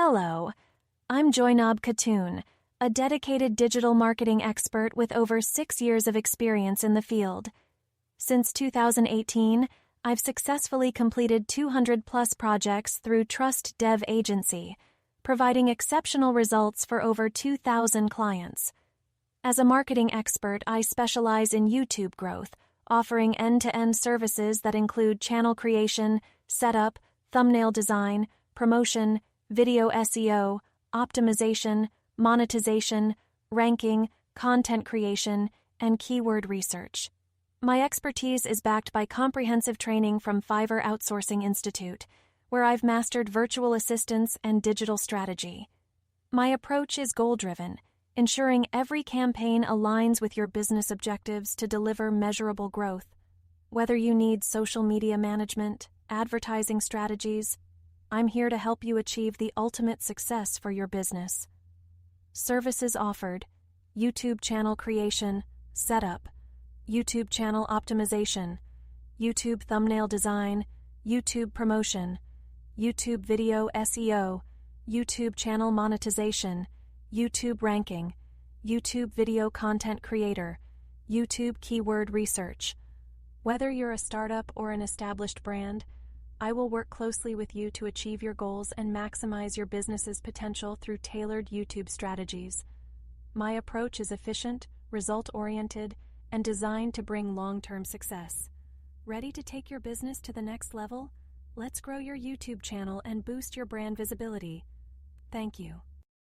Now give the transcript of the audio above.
Hello, I'm Joynob Khatoon, a dedicated digital marketing expert with over 6 years of experience in the field. Since 2018, I've successfully completed 200-plus projects through Trust Dev Agency, providing exceptional results for over 2,000 clients. As a marketing expert, I specialize in YouTube growth, offering end-to-end services that include channel creation, setup, thumbnail design, promotion, video SEO, optimization, monetization, ranking, content creation, and keyword research. My expertise is backed by comprehensive training from Fiverr Outsourcing Institute, where I've mastered virtual assistants and digital strategy. My approach is goal-driven, ensuring every campaign aligns with your business objectives to deliver measurable growth. Whether you need social media management, advertising strategies, I'm here to help you achieve the ultimate success for your business. Services offered: YouTube channel creation, setup, YouTube channel optimization, YouTube thumbnail design, YouTube promotion, YouTube video SEO, YouTube channel monetization, YouTube ranking, YouTube video content creator, YouTube keyword research. Whether you're a startup or an established brand, I will work closely with you to achieve your goals and maximize your business's potential through tailored YouTube strategies. My approach is efficient, result-oriented, and designed to bring long-term success. Ready to take your business to the next level? Let's grow your YouTube channel and boost your brand visibility. Thank you.